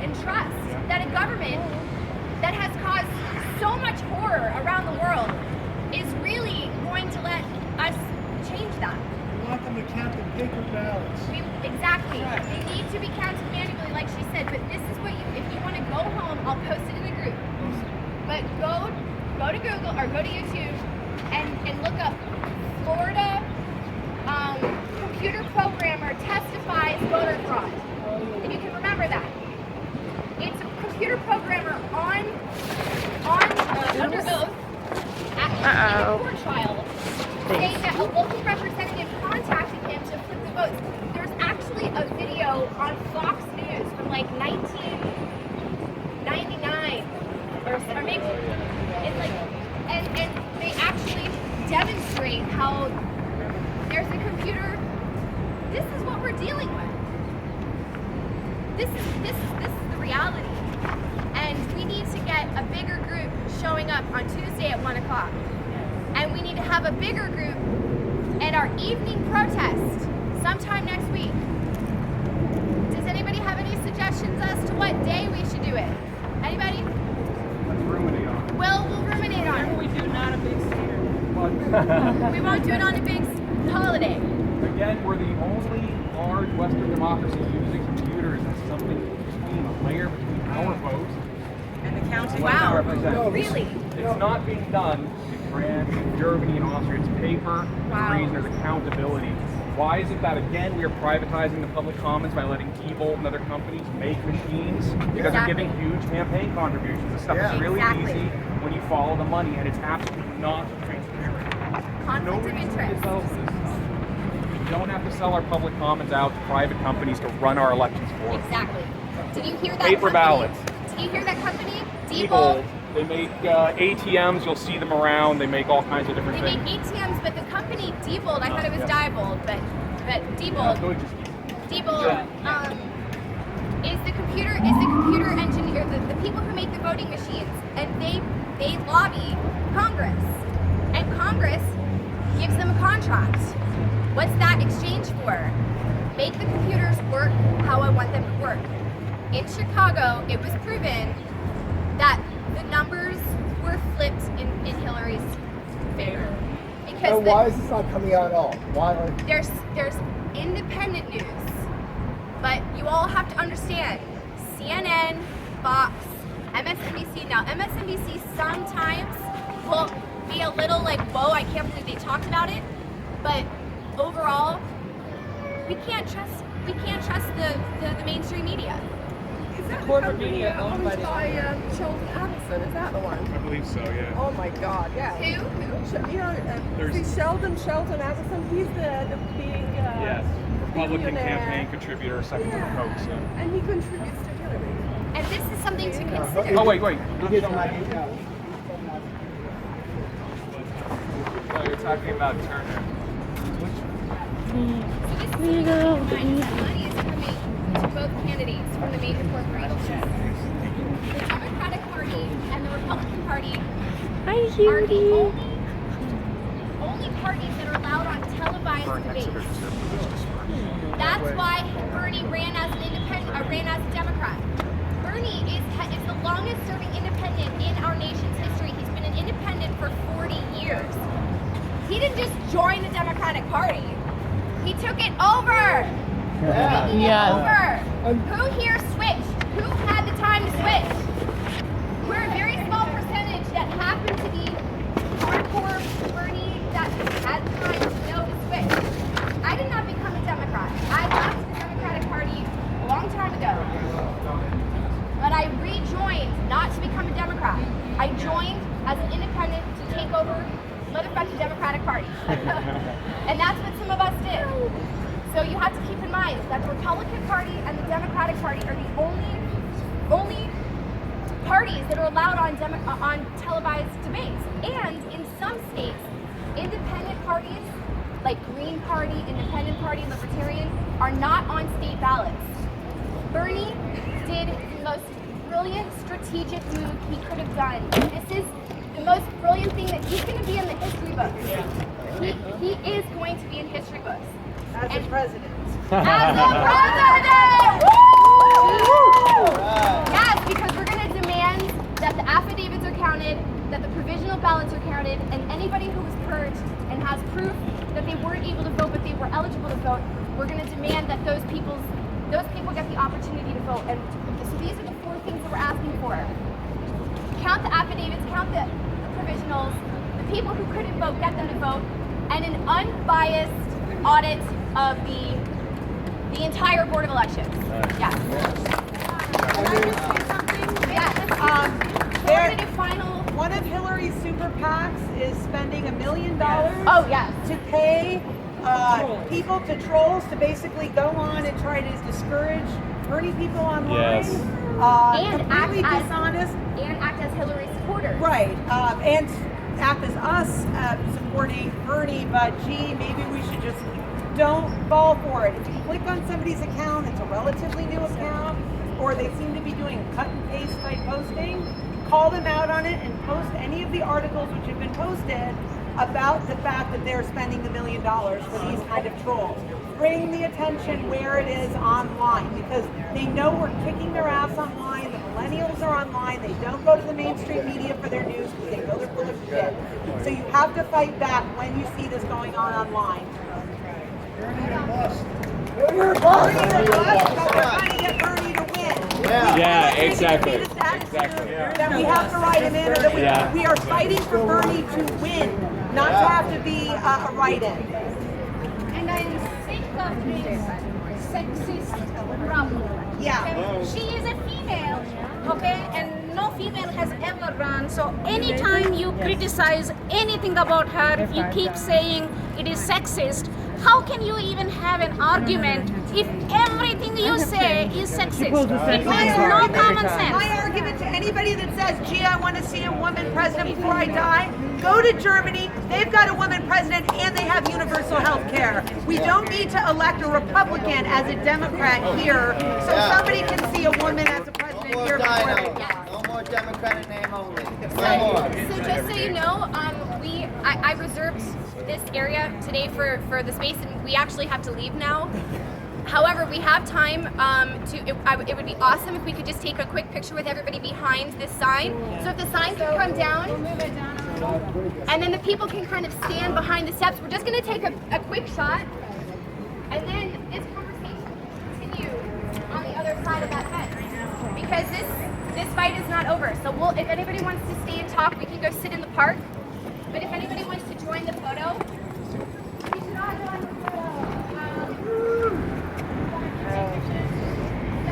and trust that a government that has caused so much horror around the world is really going to let us change that. We want them to count the paper ballots. Exactly. They need to be counted manually, like she said, but this is what if you want to go home, I'll post it in the group. But go to Google or go to YouTube and look up Florida computer programmer testifies voter fraud. If you can remember that. It's a computer programmer under oath in a court trial saying that a local representative contacted him to flip the votes. There's actually a video on Fox News from like 1999 or maybe it's like and they actually demonstrate how there's a computer. This is what we're dealing with. This is the reality. And we need to get a bigger group showing up on Tuesday at 1 o'clock. And we need to have a bigger group at our evening protest sometime next week. Does anybody have any suggestions as to what day we should do it? Anybody? Let's ruminate on it. Well, we'll ruminate on it. We do not a big theater. We won't do it on a big holiday. Again, we're the only large Western democracy using computers as something between a layer between our votes And the counting. Wow. representatives. Really? It's not being done in France, in Germany, and Austria. It's paper. Wow. The reason there's accountability. Why is it that, again, we are privatizing the public commons by letting Diebold and other companies make machines? Because they're giving huge campaign contributions. This stuff is really easy when you follow the money, and it's absolutely not transparent. Conflict of interest. We don't have to sell our public commons out to private companies to run our elections for us. Exactly. Did you hear that? Paper ballots. Did you hear that company? Diebold. They make ATMs. You'll see them around. They make all kinds of different They things. make ATMs, but the company Diebold, I thought it was Diebold, but Diebold, is the computer engineer, the people who make the voting machines, and they lobby Congress, and Congress gives them a contract. What's that exchange for? Make the computers work how I want them to work. In Chicago, it was proven that the numbers were flipped in Hillary's favor. Because And why is this not coming out at all? Why? there's independent news, but you all have to understand CNN, Fox, MSNBC. Now MSNBC sometimes will be a little like, whoa, I can't believe they talked about it, but overall, we can't trust the mainstream media. The corporate media owned by Sheldon Adelson, is that the one? I believe so, yeah. Oh my God, yeah. Who? See Sheldon Adelson, he's the big Yes. Republican billionaire. campaign contributor, second to the Pope. So. And he contributes to Hillary. And this is something to consider. Oh wait. He gets my Oh, you're talking about Turner. So this is something to keep in mind, that money is coming to both candidates from the major corporations. The Democratic Party and the Republican Party are the only parties that are allowed on televised debates. That's why Bernie ran as an independent, ran as a Democrat. Bernie is the longest serving independent in our nation's history. He's been an independent for 40 years. He didn't just join the Democratic Party. He took it over. Taking it over. Who here switched? Who had the time to switch? We're a very small percentage that happen to be hardcore Bernie that had the time to know to switch. I did not become a Democrat. I left the Democratic Party a long time ago. But I rejoined not to become a Democrat. I joined as an independent to take over motherfucking Democratic Party. And that's what some of us did. So you have to keep in mind that the Republican Party and the Democratic Party are the only parties that are allowed on televised debates. And in some states, independent parties like Green Party, Independent Party, Libertarian are not on state ballots. Bernie did the most brilliant strategic move he could have done. This is the most brilliant thing that he's going to be in the history books. He is going to be in history books. As a president. As a president! Woo! vote. And so these are the 4 things that we're asking for. Count the affidavits, count the provisionals, the people who couldn't vote, get them to vote, and an unbiased audit of the entire Board of Elections. Yes. Can I just say something? Yes. Final. One of Hillary's super PACs is spending $1 million Oh, yes. to pay people to trolls to basically go on and try to discourage Bernie people online. Yes. And Completely act as- dishonest. And act as Hillary supporters. Right. And act as us supporting Bernie, but gee, maybe we should just don't fall for it. If you click on somebody's account, it's a relatively new account, or they seem to be doing cut and paste type posting, call them out on it and post any of the articles which have been posted about the fact that they're spending $1 million for these kind of trolls. Bring the attention where it is online, because they know we're kicking their ass online. The millennials are online. They don't go to the mainstream media for their news because they know they're full of shit. So you have to fight back when you see this going on online. Bernie or bust. Bernie or bust, but we're trying to get Bernie to win. Yeah, exactly. Exactly. That we have to write him in, or that we are fighting for Bernie to win, not to have to be a write-in. And I am sick of this sexist problem. Yeah. She is a female, okay, and no female has ever run. So anytime you criticize anything about her, you keep saying it is sexist. How can you even have an argument if everything you say is sexist? It makes no common sense. My argument to anybody that says, gee, I want to see a woman president before I die, go to Germany. They've got a woman president and they have universal health care. We don't need to elect a Republican as a Democrat here so somebody can see a woman as a president here before they die. No more Democratic name only. So just so you know, I reserved this area today for the space, and we actually have to leave now. However, we have time it would be awesome if we could just take a quick picture with everybody behind this sign. So if the sign can come down, and then the people can kind of stand behind the steps. We're just going to take a quick shot, and then this conversation will continue on the other side of that fence, because this fight is not over. So if anybody wants to stay and talk, we can go sit in the park. But if anybody wants to join the photo, we should all join the photo.